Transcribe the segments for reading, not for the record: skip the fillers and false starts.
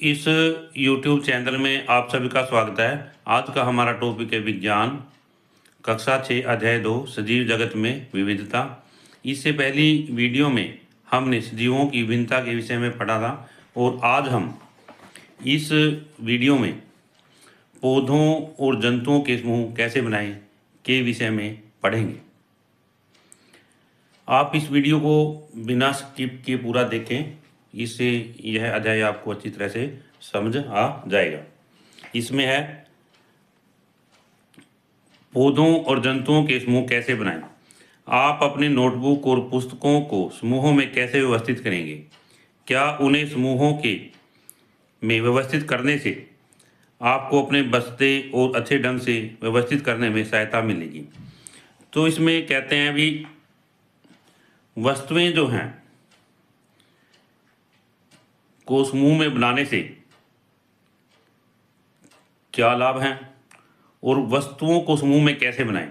इस YouTube channel में आप सभी का स्वागत है। आज का हमारा टॉपिक है विज्ञान, कक्षा 6 अध्याय 2 सजीव जगत में विविधता। इससे पहली वीडियो में हमने सजीवों की विभिन्नता के विषय में पढ़ा था और आज हम इस वीडियो में पौधों और जंतुओं के समूह कैसे बनाएं के विषय में पढ़ेंगे। आप इस वीडियो को बिना स्किप किए पूरा देखें, इससे यह अध्याय आपको अच्छी तरह से समझ आ जाएगा। इसमें है पौधों और जंतुओं के समूह कैसे बनाएं। आप अपने नोटबुक और पुस्तकों को समूहों में कैसे व्यवस्थित करेंगे? क्या उन्हें समूहों के में व्यवस्थित करने से आपको अपने बस्ते और अच्छे ढंग से व्यवस्थित करने में सहायता मिलेगी? तो इसमें कहते हैं भी वस्तुएं जो हैं को समूह में बनाने से क्या लाभ हैं और वस्तुओं को समूह में कैसे बनाएं।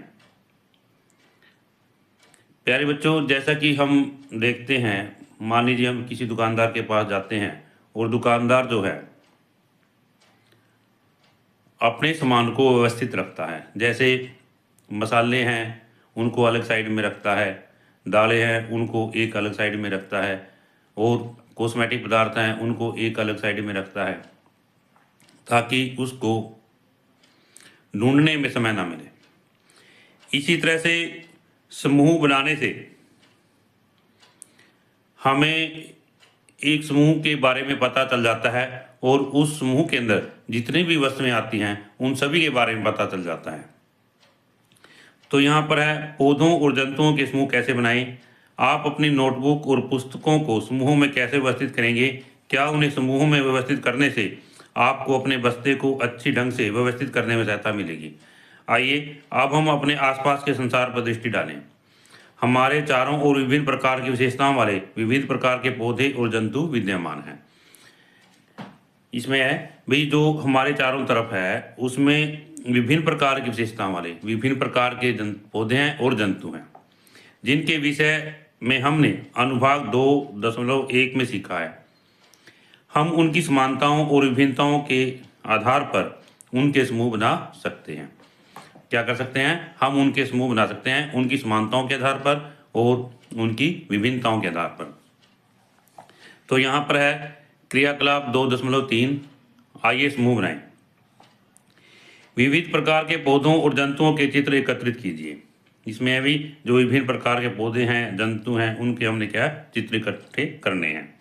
प्यारे बच्चों, जैसा कि हम देखते हैं, मान लीजिए हम किसी दुकानदार के पास जाते हैं और दुकानदार जो है अपने सामान को व्यवस्थित रखता है। जैसे मसाले हैं उनको अलग साइड में रखता है, दालें हैं उनको एक अलग साइड में रखता है और कॉस्मेटिक पदार्थ हैं उनको एक अलग साइड में रखता है ताकि उसको ढूंढने में समय ना मिले। इसी तरह से समूह बनाने से हमें एक समूह के बारे में पता चल जाता है और उस समूह के अंदर जितनी भी वस्तुएं आती हैं उन सभी के बारे में पता चल जाता है। तो यहाँ पर है पौधों और जंतुओं के समूह कैसे बनाएं। आप अपनी नोटबुक और पुस्तकों को समूहों में कैसे व्यवस्थित करेंगे? क्या उन्हें समूहों में व्यवस्थित करने से आपको अपने बस्ते को अच्छी ढंग से व्यवस्थित करने में सहायता मिलेगी? आइए अब हम अपने आसपास के संसार पर दृष्टि डालें। हमारे चारों ओर विभिन्न प्रकार की विशेषताओं वाले विविध प्रकार के पौधे और जंतु विद्यमान हैं। इसमें है भाई जो हमारे चारों तरफ है उसमें विभिन्न प्रकार की विशेषताओं वाले विभिन्न प्रकार के पौधे हैं और जंतु हैं, जिनके विषय में हमने अनुभाग 2.1 में सीखा है। हम उनकी समानताओं और विभिन्नताओं के आधार पर उनके समूह बना सकते हैं। क्या कर सकते हैं? हम उनके समूह बना सकते हैं उनकी समानताओं के आधार पर और उनकी विभिन्नताओं के आधार पर। तो यहाँ पर है क्रियाकलाप 2.3, आइए समूह बनाएं। विविध प्रकार के पौधों और जंतुओं के चित्र एकत्रित कीजिए। इसमें अभी जो विभिन्न प्रकार के पौधे हैं जंतु हैं उनके हमने क्या चित्र इकट्ठे करने हैं।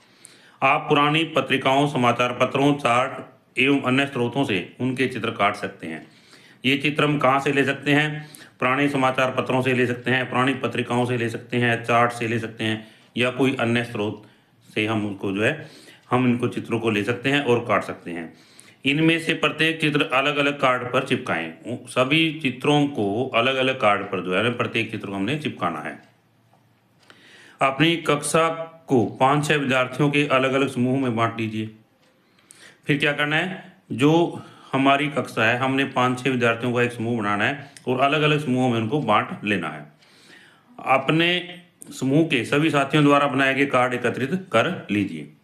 आप पुरानी पत्रिकाओं, समाचार पत्रों, चार्ट एवं अन्य स्रोतों से उनके चित्र काट सकते हैं। ये चित्र हम कहाँ से ले सकते हैं? पुराने समाचार पत्रों से ले सकते हैं, पुरानी पत्रिकाओं से ले सकते हैं, चार्ट से ले सकते हैं या कोई अन्य स्रोत से हम उनको जो है हम इनको चित्रों को ले सकते हैं और काट सकते हैं। इनमें से प्रत्येक चित्र अलग अलग कार्ड पर चिपकाएं। सभी चित्रों को अलग अलग कार्ड पर जो है प्रत्येक चित्र को हमने चिपकाना है। अपनी कक्षा को 5-6 विद्यार्थियों के अलग अलग समूह में बांट लीजिए। फिर क्या करना है? जो हमारी कक्षा है हमने 5-6 विद्यार्थियों का एक समूह बनाना है और अलग अलग समूहों में उनको बांट लेना है। अपने समूह के सभी साथियों द्वारा बनाए गए कार्ड एकत्रित कर लीजिए।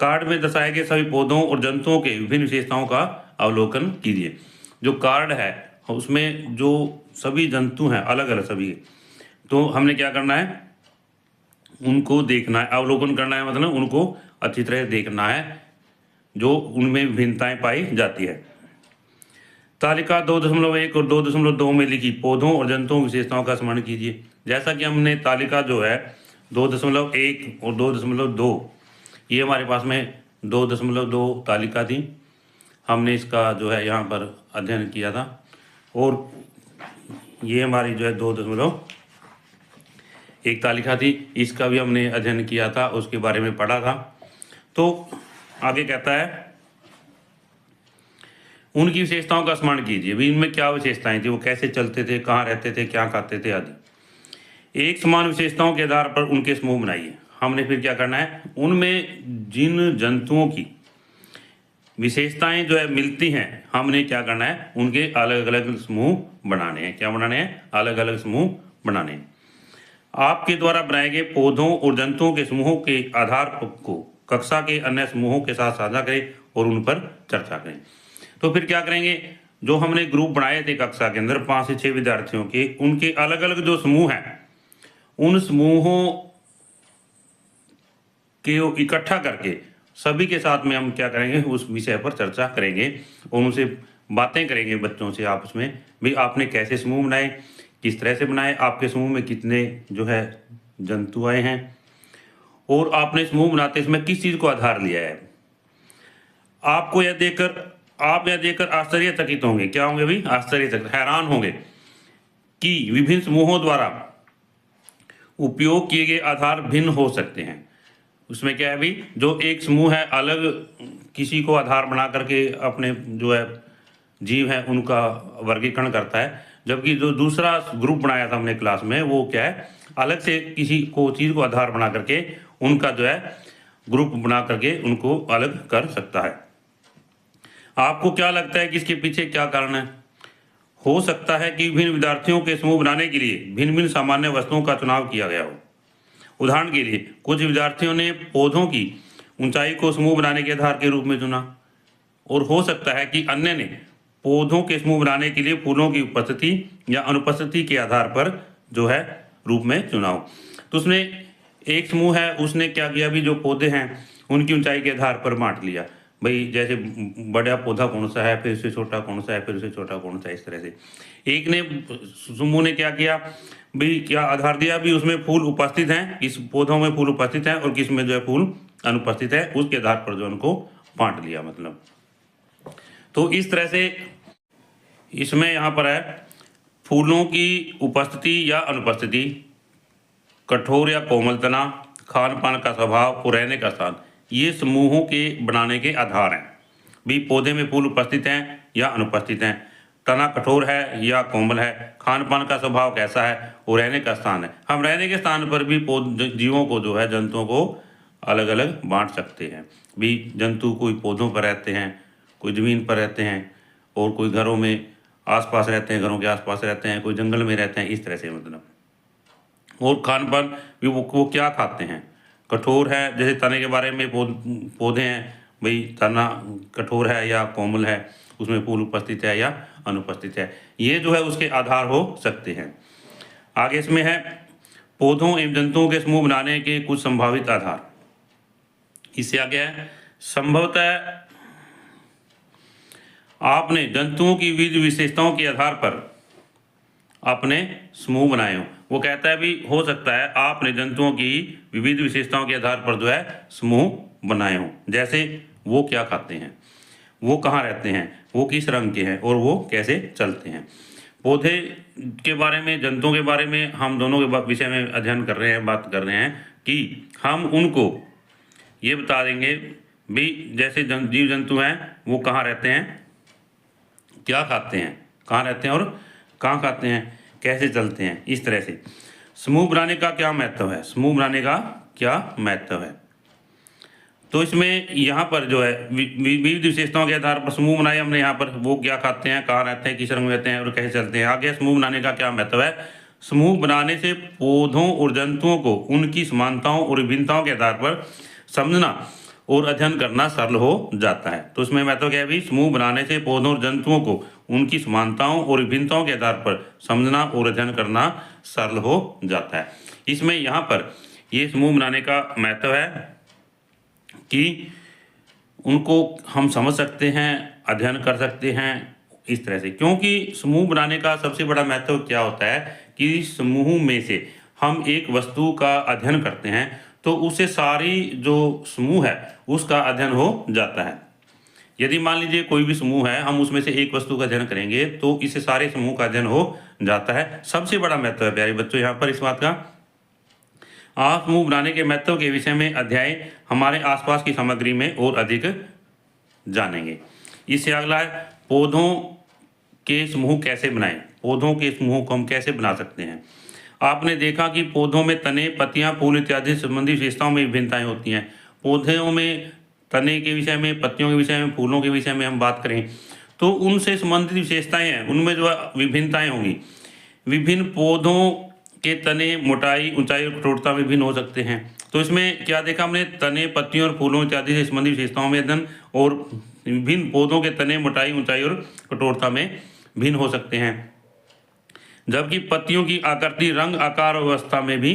कार्ड में दर्शाए गए सभी पौधों और जंतुओं के विभिन्न विशेषताओं का अवलोकन कीजिए। जो कार्ड है उसमें जो सभी जंतु हैं अलग अलग सभी, तो हमने क्या करना है? उनको देखना है, अवलोकन करना है, मतलब उनको अच्छी तरह देखना है जो उनमें विभिन्नताएं पाई जाती है। तालिका 2.1 और 2.2 में लिखी पौधों और जंतुओं की विशेषताओं का स्मरण कीजिए। जैसा कि हमने तालिका जो है 2.1 और 2.2 ये हमारे पास में 2.2 तालिका थी, हमने इसका जो है यहाँ पर अध्ययन किया था और ये हमारी जो है 2.1 तालिका थी, इसका भी हमने अध्ययन किया था, उसके बारे में पढ़ा था। तो आगे कहता है उनकी विशेषताओं का स्मरण कीजिए। भी इनमें क्या विशेषताएं थी, वो कैसे चलते थे, कहाँ रहते थे, क्या खाते थे आदि। एक समान विशेषताओं के आधार पर उनके समूह बनाइए। हमने फिर क्या करना है? उनमें जिन जंतुओं की विशेषताएं जो है मिलती हैं हमने क्या करना है? उनके अलग अलग समूह बनाने हैं। क्या बनाने हैं? अलग अलग समूह बनाने हैं। आपके द्वारा बनाए गए पौधों और जंतुओं के समूहों के आधार को कक्षा के अन्य समूहों के साथ साझा करें और उन पर चर्चा करें। तो फिर क्या करेंगे, जो हमने ग्रुप बनाए थे कक्षा के अंदर 5 से 6 विद्यार्थियों के, उनके अलग अलग जो समूह हैं, उन समूहों के इकट्ठा करके सभी के साथ में हम क्या करेंगे, उस विषय पर चर्चा करेंगे और उनसे बातें करेंगे बच्चों से आपस में, भी आपने कैसे समूह बनाए, किस तरह से बनाए, आपके समूह में कितने जो है जंतु आए हैं, और आपने समूह बनाते इसमें किस चीज़ को आधार लिया है। आप यह देखकर आश्चर्यचकित होंगे, क्या होंगे भी, आश्चर्यचकित, हैरान होंगे कि विभिन्न समूहों द्वारा उपयोग किए गए आधार भिन्न हो सकते हैं। उसमें क्या है भी, जो एक समूह है अलग किसी को आधार बना करके अपने जो है जीव है उनका वर्गीकरण करता है, जबकि जो दूसरा ग्रुप बनाया था हमने क्लास में, वो क्या है, अलग से किसी को चीज़ को आधार बना करके उनका जो है ग्रुप बना करके उनको अलग कर सकता है। आपको क्या लगता है कि इसके पीछे क्या कारण है? हो सकता है कि विभिन्न विद्यार्थियों के समूह बनाने के लिए भिन्न भिन्न सामान्य वस्तुओं का चुनाव किया गया हो। उदाहरण के लिए कुछ विद्यार्थियों ने पौधों की ऊंचाई को समूह बनाने के आधार के रूप में चुना, और हो सकता है कि अन्य ने पौधों के समूह बनाने के लिए फूलों की उपस्थिति या अनुपस्थिति के आधार पर जो है रूप में चुना हो। तो उसने एक समूह है, उसने क्या किया भी, जो पौधे हैं उनकी ऊंचाई के आधार पर बांट लिया, भाई जैसे बड़ा पौधा कौन सा है, फिर उससे छोटा कौन सा है, फिर उससे छोटा कौन सा है, इस तरह से। एक ने समूह ने क्या किया भाई, क्या आधार दिया भी, उसमें फूल उपस्थित हैं, किस पौधों में फूल उपस्थित हैं और किस में जो है फूल अनुपस्थित है, उसके आधार पर जो उनको बांट लिया। मतलब तो इस तरह से इसमें यहाँ पर है फूलों की उपस्थिति या अनुपस्थिति, कठोर या कोमल तना, खान पान का स्वभाव और रहने का स्थान, ये समूहों के बनाने के आधार हैं। भी पौधे में फूल उपस्थित हैं या अनुपस्थित हैं, तना कठोर है या कोमल है, खान पान का स्वभाव कैसा है और रहने का स्थान है। हम रहने के स्थान पर भी जीवों को जो है, जंतुओं को अलग अलग बांट सकते हैं। भी जंतु कोई पौधों पर रहते हैं, कोई ज़मीन पर रहते हैं, और कोई घरों में आसपास रहते हैं, घरों के आसपास रहते हैं, कोई जंगल में रहते हैं, इस तरह से। मतलब और खान पान भी वो क्या खाते हैं, कठोर है, जैसे तने के बारे में पौधे हैं, भाई तना कठोर है या कोमल है, उसमें फूल उपस्थित है या अनुपस्थित है, ये जो है उसके आधार हो सकते हैं। आगे इसमें है पौधों एवं जंतुओं के समूह बनाने के कुछ संभावित आधार। इससे आगे है संभवतः आपने जंतुओं की विविध विशेषताओं के आधार पर अपने समूह बनाए हों। वो कहता है भी हो सकता है आपने जंतुओं की विविध विशेषताओं के आधार पर जो है समूह बनाए हों, जैसे वो क्या खाते हैं, वो कहाँ रहते हैं, वो किस रंग के हैं और वो कैसे चलते हैं। पौधे के बारे में, जंतुओं के बारे में हम दोनों के विषय में अध्ययन कर रहे हैं, बात कर रहे हैं कि हम उनको ये बता देंगे भी, जैसे जीव जंतु हैं वो कहाँ रहते हैं, क्या खाते हैं, कहाँ रहते हैं और कहाँ खाते हैं, कैसे चलते हैं, इस तरह से। समूह बनाने का क्या महत्व है, समूह बनाने का क्या महत्व है। तो इसमें यहाँ पर जो है विविध विशेषताओं के आधार पर समूह बनाए हमने। यहाँ पर वो क्या खाते हैं, कहाँ रहते हैं, किस रंग में रहते हैं और कैसे चलते हैं। आगे समूह बनाने का क्या महत्व है। समूह बनाने से पौधों और जंतुओं को उनकी समानताओं और विभिन्नताओं के आधार पर समझना और अध्ययन करना सरल हो जाता है। तो इसमें महत्व क्या है भी, समूह बनाने से पौधों और जंतुओं को उनकी समानताओं और विभिन्नताओं के आधार पर समझना और अध्ययन करना सरल हो जाता है। इसमें यहाँ पर ये समूह बनाने का महत्व है कि उनको हम समझ सकते हैं, अध्ययन कर सकते हैं, इस तरह से। क्योंकि समूह बनाने का सबसे बड़ा महत्व क्या होता है कि समूह में से हम एक वस्तु का अध्ययन करते हैं तो उससे सारी जो समूह है उसका अध्ययन हो जाता है। यदि मान लीजिए कोई भी समूह है, हम उसमें से एक वस्तु का अध्ययन करेंगे तो इससे सारे समूह का अध्ययन हो जाता है। सबसे बड़ा महत्व है प्यारे बच्चों यहाँ पर इस बात का। आप समूह बनाने के महत्व के विषय में अध्याय हमारे आसपास की सामग्री में और अधिक जानेंगे। इससे अगला है पौधों के समूह कैसे बनाएं। पौधों के समूह को हम कैसे बना सकते हैं। आपने देखा कि पौधों में तने, पत्तियां, फूल इत्यादि संबंधी विशेषताओं में विभिन्नताएं होती हैं। पौधों में तने के विषय में, पत्तियों के विषय में, फूलों के विषय में हम बात करें तो उनसे संबंधित विशेषताएं हैं, उनमें जो विभिन्नताएं होंगी। विभिन्न पौधों के तने मोटाई, ऊंचाई और कठोरता में भिन्न हो सकते हैं। तो इसमें क्या देखा हमने, तने, पत्तियों और फूलों इत्यादि से संबंधित विशेषताओं में अध्ययन, और विभिन्न पौधों के तने मोटाई, ऊंचाई और कठोरता में भिन्न हो सकते हैं, जबकि पत्तियों की आकृति, रंग, आकार और अवस्था में भी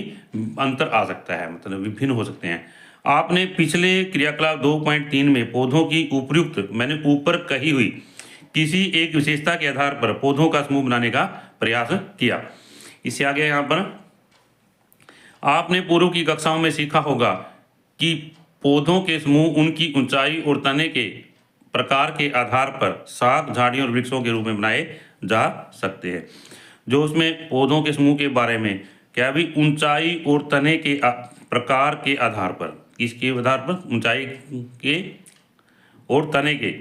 अंतर आ सकता है, मतलब विभिन्न हो सकते हैं। आपने पिछले क्रियाकलाप 2.3 में पौधों की उपयुक्त, मैंने ऊपर कही हुई किसी एक विशेषता के आधार पर पौधों का समूह बनाने का प्रयास किया। इससे आगे यहाँ पर आपने पूर्व की कक्षाओं में सीखा होगा कि पौधों के समूह उनकी ऊंचाई और तने के प्रकार के आधार पर शाख, झाड़ियों और वृक्षों के रूप में बनाए जा सकते हैं। जो उसमें पौधों के समूह के बारे में क्या भी, ऊंचाई और तने के प्रकार के आधार पर, किसके आधार पर, ऊंचाई के और तने के,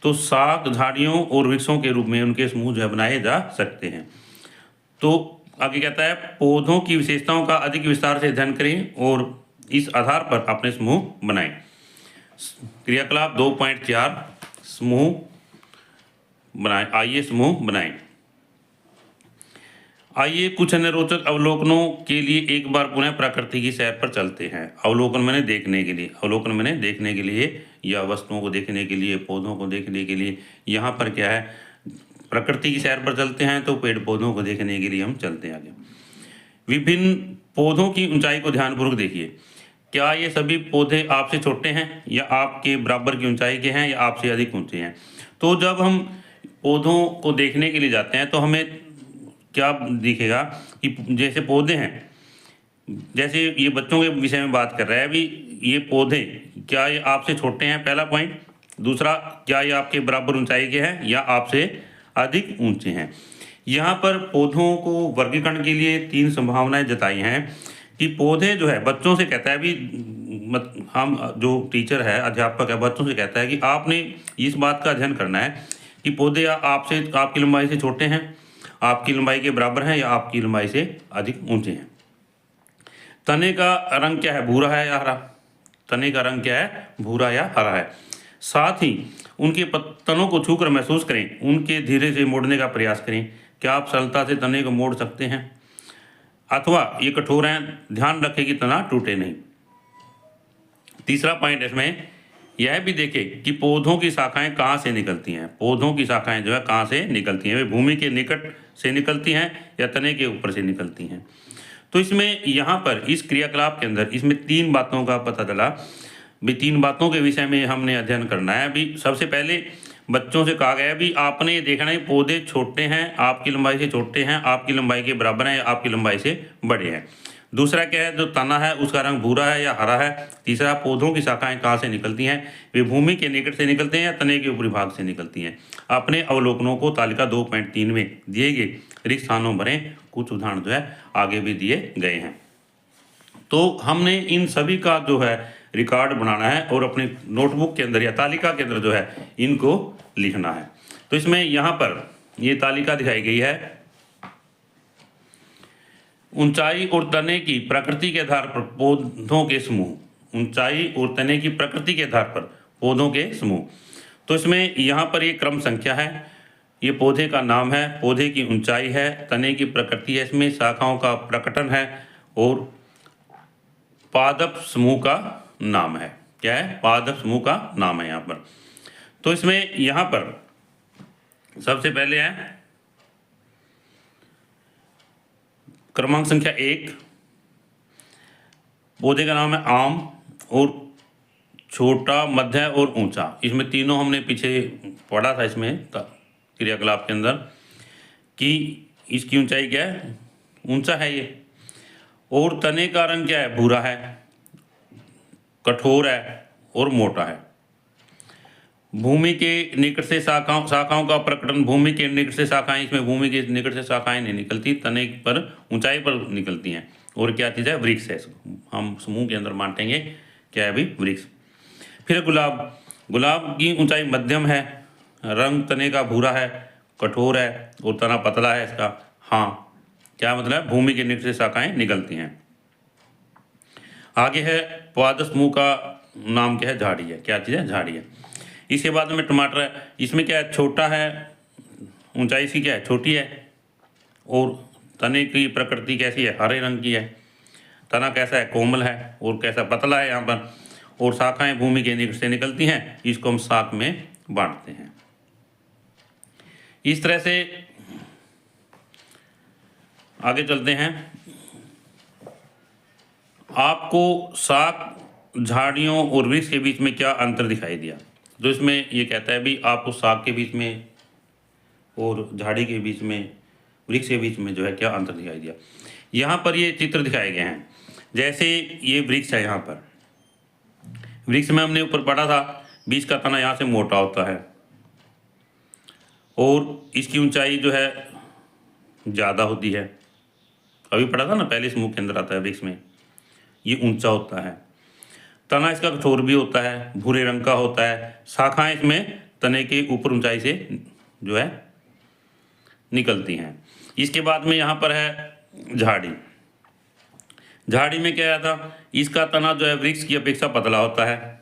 तो शाख, झाड़ियों और वृक्षों के रूप में उनके समूह जो है बनाए जा सकते हैं। तो आगे कहता है, पौधों की विशेषताओं का अधिक विस्तार से अध्ययन करें और इस आधार पर अपने समूह बनाएं। क्रियाकलाप 2.4 समूह बनाएं। आइए समूह बनाएं। आइए कुछ अन्य रोचक अवलोकनों के लिए एक बार पुनः प्रकृति की सैर पर चलते हैं। अवलोकन मैंने देखने के लिए, अवलोकन मैंने देखने के लिए, या वस्तुओं को देखने के लिए, पौधों को देखने के लिए। यहाँ पर क्या है, प्रकृति की सैर पर चलते हैं, तो पेड़ पौधों को देखने के लिए हम चलते हैं आगे। विभिन्न पौधों की ऊंचाई को ध्यानपूर्वक देखिए। क्या ये सभी पौधे आपसे छोटे हैं, या आपके बराबर की ऊंचाई के हैं, या आपसे अधिक ऊंचे हैं? तो जब हम पौधों को देखने के लिए जाते हैं तो हमें क्या दिखेगा कि जैसे पौधे हैं, जैसे ये बच्चों के विषय में बात कर रहा है अभी, ये पौधे क्या ये आपसे छोटे हैं, पहला पॉइंट। दूसरा, क्या ये आपके बराबर ऊंचाई के हैं या आपसे अधिक ऊंचे हैं? यहाँ पर पौधों को वर्गीकरण के लिए 3 संभावनाएं जताई हैं कि पौधे जो है, बच्चों से कहता है अभी, हम जो टीचर है, अध्यापक है, बच्चों से कहता है कि आपने इस बात का अध्ययन करना है कि पौधे आपसे, आपकी लंबाई से छोटे हैं, आपकी लंबाई के बराबर हैं, या आपकी लंबाई से अधिक ऊंचे हैं। तने का रंग क्या है, भूरा है या हरा? तने का रंग क्या है, भूरा या हरा है। साथ ही उनके तनों को छूकर महसूस करें, उनके धीरे से मोड़ने का प्रयास करें। क्या आप सरलता से तने को मोड़ सकते हैं, अथवा ये कठोर हैं? ध्यान रखें कि तना टूटे नहीं। तीसरा पॉइंट इसमें यह भी देखें कि पौधों की शाखाएं कहाँ से निकलती हैं। पौधों की शाखाएं जो है कहाँ से निकलती हैं, वे भूमि के निकट से निकलती हैं या तने के ऊपर से निकलती हैं। तो इसमें यहाँ पर इस क्रियाकलाप के अंदर इसमें 3 बातों का पता चला। भी 3 बातों के विषय में हमने अध्ययन करना है। अभी सबसे पहले बच्चों से कहा गया भी आपने ये देखना है पौधे छोटे हैं, आपकी लंबाई से छोटे हैं, आपकी लंबाई के बराबर हैं, या आपकी लंबाई से बड़े हैं। दूसरा क्या है, जो तना है उसका रंग भूरा है या हरा है। तीसरा, पौधों की शाखाएं कहाँ से निकलती हैं, वे भूमि के निकट से निकलते हैं या तने के ऊपरी भाग से निकलती हैं। अपने अवलोकनों को तालिका 2.3 में दिए गए रिक्त स्थानों भरें। कुछ उदाहरण जो है आगे भी दिए गए हैं। तो हमने इन सभी का जो है रिकॉर्ड बनाना है और अपनी नोटबुक के अंदर या तालिका के अंदर जो है इनको लिखना है। तो इसमें यहाँ पर ये तालिका दिखाई गई है। ऊंचाई और तने की प्रकृति के आधार पर पौधों के समूह। ऊंचाई और तने की प्रकृति के आधार पर पौधों के समूह। तो इसमें यहाँ पर ये क्रम संख्या है, ये पौधे का नाम है, पौधे की ऊंचाई है, तने की प्रकृति है, इसमें शाखाओं का प्रकटन है, और पादप समूह का नाम है। क्या है, पादप समूह का नाम है यहाँ पर। तो इसमें यहाँ पर सबसे पहले है क्रमांक संख्या 1, पौधे का नाम है आम, और छोटा, मध्य और ऊंचा। इसमें तीनों हमने पीछे पढ़ा था इसमें क्रियाकलाप के अंदर कि इसकी ऊंचाई क्या है, ऊंचा है ये। और तने का रंग क्या है, भूरा है, कठोर है और मोटा है। भूमि के निकट से शाखाओं का प्रकटन, भूमि के निकट से शाखाएं, इसमें भूमि के निकट से शाखाएं नहीं निकलती, तने पर ऊंचाई पर निकलती हैं। और क्या चीज़ है, वृक्ष है, हम समूह के अंदर बांटेंगे, क्या है भी, वृक्ष। फिर गुलाब, गुलाब की ऊंचाई मध्यम है, रंग तने का भूरा है, कठोर है और तना पतला है इसका। हाँ, क्या मतलब, भूमि के निकट से शाखाएं निकलती हैं। आगे है पादप समूह का नाम क्या है, झाड़ी है। क्या चीज़ है, झाड़ी है। इसके बाद में टमाटर है, इसमें क्या है, छोटा है, ऊंचाई इसकी क्या है, छोटी है, और तने की प्रकृति कैसी है, हरे रंग की है। तना कैसा है, कोमल है और कैसा पतला है यहाँ पर, और शाखाएं भूमि के निकट से निकलती हैं, इसको हम शाख में बांटते हैं। इस तरह से आगे चलते हैं। आपको शाख, झाड़ियों और वृक्ष के बीच में क्या अंतर दिखाई दिया? तो इसमें ये कहता है भी आपको शाख के बीच में और झाड़ी के बीच में, वृक्ष के बीच में जो है क्या अंतर दिखाई दिया। यहाँ पर ये चित्र दिखाए गए हैं। जैसे ये वृक्ष है, यहाँ पर वृक्ष में हमने ऊपर पढ़ा था बीज का तना यहाँ से मोटा होता है और इसकी ऊंचाई जो है ज़्यादा होती है। अभी पढ़ा था ना, पहले समूह के अंदर आता है वृक्ष में, ये ऊंचा होता है। तना इसका कठोर भी होता है, भूरे रंग का होता है। शाखाएं इसमें तने के ऊपर ऊंचाई से जो है निकलती हैं। इसके बाद में यहाँ पर है झाड़ी। झाड़ी में क्या था, इसका तना जो है वृक्ष की अपेक्षा पतला होता है।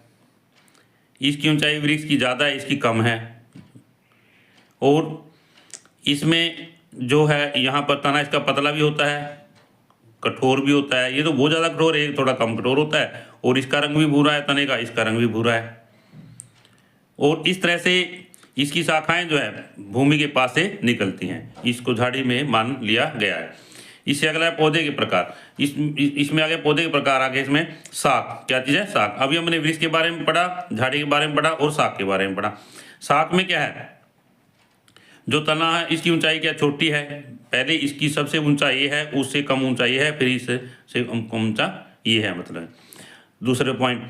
इसकी ऊंचाई वृक्ष की ज़्यादा है, इसकी कम है। और इसमें जो है यहाँ पर तना इसका पतला भी होता है, कठोर भी होता है। ये तो बहुत ज़्यादा कठोर है, थोड़ा कम कठोर होता है। और इसका रंग भी भूरा है, तने का इसका रंग भी भूरा है। और इस तरह से इसकी शाखाएं जो है भूमि के पास से निकलती हैं। इसको झाड़ी में मान लिया गया है। इससे अगला है पौधे के प्रकार। इसमें आगे पौधे के प्रकार आगे इसमें शाख, क्या चीज़ है, शाख। अभी हमने वृक्ष के बारे में पढ़ा, झाड़ी के बारे में पढ़ा और शाख के बारे में पढ़ा। शाख में क्या है, जो तना है इसकी ऊंचाई क्या छोटी है, पहले इसकी सबसे ऊंचा ये है, उससे कम ऊंचा ये है, फिर इससे कम ऊंचा ये है। मतलब दूसरे पॉइंट,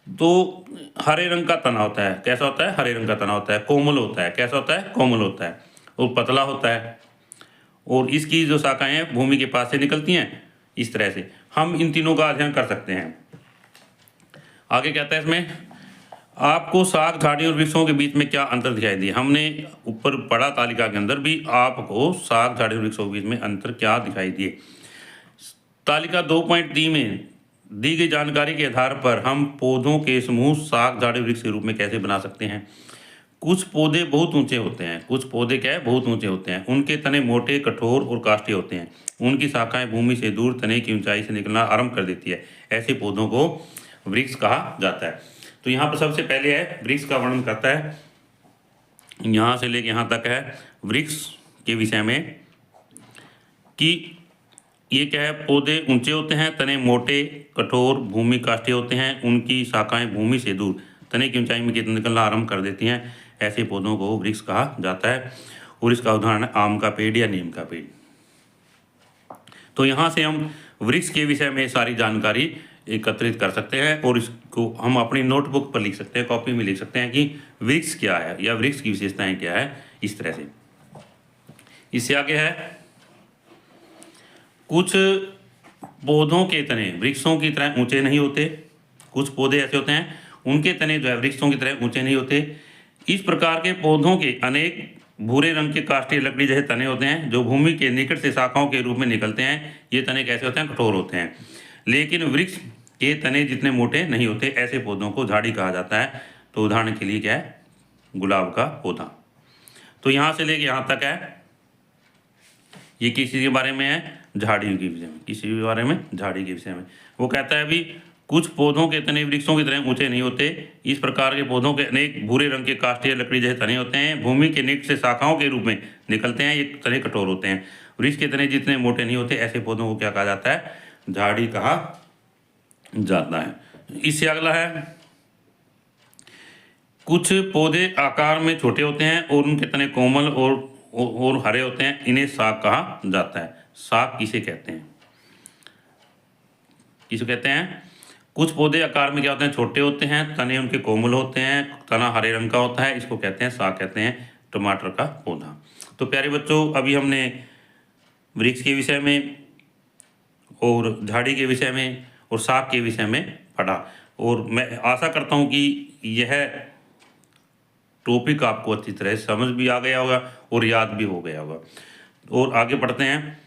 तो हरे रंग का तना होता है। कैसा होता है, हरे रंग का तना होता है। कोमल होता है, कैसा होता है, कोमल होता है। और पतला होता है। और इसकी जो शाखाएं हैं भूमि के पास से निकलती हैं। इस तरह से हम इन तीनों का अध्ययन कर सकते हैं। आगे कहता है इसमें, आपको शाख, झाड़ी और वृक्षों के बीच में क्या अंतर दिखाई दिए। हमने ऊपर पढ़ा तालिका के अंदर भी, आपको शाख, झाड़ी और वृक्षों के बीच में अंतर क्या दिखाई दिए। तालिका 2.3 में दी गई जानकारी के आधार पर हम पौधों के समूह शाख, झाड़ी, वृक्ष के रूप में कैसे बना सकते हैं। कुछ पौधे बहुत ऊंचे होते हैं। कुछ पौधे क्या है, बहुत ऊंचे होते हैं। उनके तने मोटे, कठोर और काष्ठीय होते हैं। उनकी शाखाएं भूमि से दूर तने की ऊंचाई से निकलना आरंभ कर देती है। ऐसे पौधों को वृक्ष कहा जाता है। तो यहाँ पर सबसे पहले है वृक्ष का वर्णन करता है, यहाँ से लेके यहाँ तक है वृक्ष के विषय में कि ये क्या है, पौधे ऊंचे होते हैं, तने मोटे, कठोर, भूमि काष्ठीय होते हैं। उनकी शाखाएं भूमि से दूर तने की ऊंचाई में निकलना आरंभ कर देती हैं। ऐसे पौधों को वृक्ष कहा जाता है। और इसका उदाहरण है आम का पेड़ या नीम का पेड़। तो यहाँ से हम वृक्ष के विषय में सारी जानकारी एकत्रित कर सकते हैं और इसको हम अपनी नोटबुक पर लिख सकते हैं, कॉपी में लिख सकते हैं कि वृक्ष क्या है या वृक्ष की विशेषताएं क्या है। इस तरह से इससे आगे है, कुछ पौधों के तने वृक्षों की तरह ऊंचे नहीं होते। कुछ पौधे ऐसे होते हैं उनके तने जो है वृक्षों की तरह ऊंचे नहीं होते। इस प्रकार के पौधों के अनेक भूरे रंग के काष्ठीय लकड़ी जैसे तने होते हैं जो भूमि के निकट से शाखाओं के रूप में निकलते हैं। ये तने कैसे होते हैं, कठोर होते हैं। लेकिन वृक्ष के तने जितने मोटे नहीं होते। ऐसे पौधों को झाड़ी कहा जाता है। तो उदाहरण के लिए क्या है, गुलाब का पौधा। तो यहाँ से लेके यहाँ तक है, ये किसी के बारे में है, झाड़ियों के विषय में। किसी के बारे में, झाड़ी के विषय में। वो कहता है भी कुछ पौधों के तने वृक्षों की तरह ऊंचे नहीं होते। इस प्रकार के पौधों के अनेक भूरे रंग के काष्ठीय लकड़ी जैसे तने होते हैं। भूमि के निकट से शाखाओं के रूप में निकलते हैं। ये तने कठोर होते हैं। वृक्ष के तने जितने मोटे नहीं होते। ऐसे पौधों को क्या कहा जाता है, झाड़ी कहा जाता है। इससे अगला है, कुछ पौधे आकार में छोटे होते हैं और उनके तने कोमल और हरे होते हैं। इन्हें शाख कहा जाता है। शाख किसे कहते हैं, किसे कहते हैं। कुछ पौधे आकार में क्या होते हैं, छोटे होते हैं, तने उनके कोमल होते हैं, तना हरे रंग का होता है। इसको कहते हैं शाख, कहते हैं टमाटर का पौधा। तो प्यारे बच्चों, अभी हमने वृक्ष के विषय में और झाड़ी के विषय में और शाख के विषय में पढ़ा। और मैं आशा करता हूँ कि यह टॉपिक आपको अच्छी तरह समझ भी आ गया होगा और याद भी हो गया होगा। और आगे पढ़ते हैं।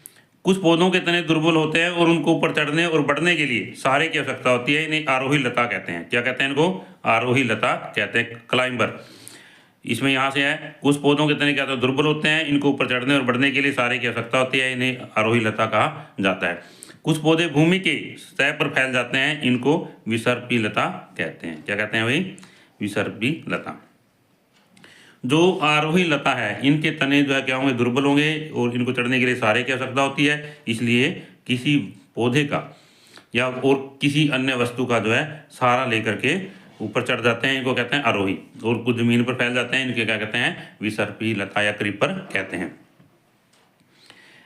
कुछ पौधों के तने दुर्बल होते हैं और उनको ऊपर चढ़ने और बढ़ने के लिए सहारे की आवश्यकता होती है। इन्हें आरोही लता कहते हैं। क्या कहते हैं इनको, आरोही लता कहते हैं, क्लाइंबर। इसमें यहाँ से है, कुछ पौधों के तने क्या होते हैं, दुर्बल होते हैं। इनको ऊपर चढ़ने और बढ़ने के लिए सहारे की आवश्यकता होती है। इन्हें आरोही लता कहा जाता है। कुछ पौधे भूमि के सतह पर फैल जाते हैं, इनको विसर्पी लता कहते हैं। क्या कहते हैं भाई? विसर्पी लता। जो आरोही लता है, इनके तने जो है क्या होंगे? दुर्बल होंगे और इनको चढ़ने के लिए सहारे की आवश्यकता होती है, इसलिए किसी पौधे का या और किसी अन्य वस्तु का जो है सहारा लेकर के ऊपर चढ़ जाते हैं, इनको कहते हैं आरोही। और कुछ जमीन पर फैल जाते हैं, इनके क्या कहते हैं? विसर्पी लता या क्रीपर कहते हैं।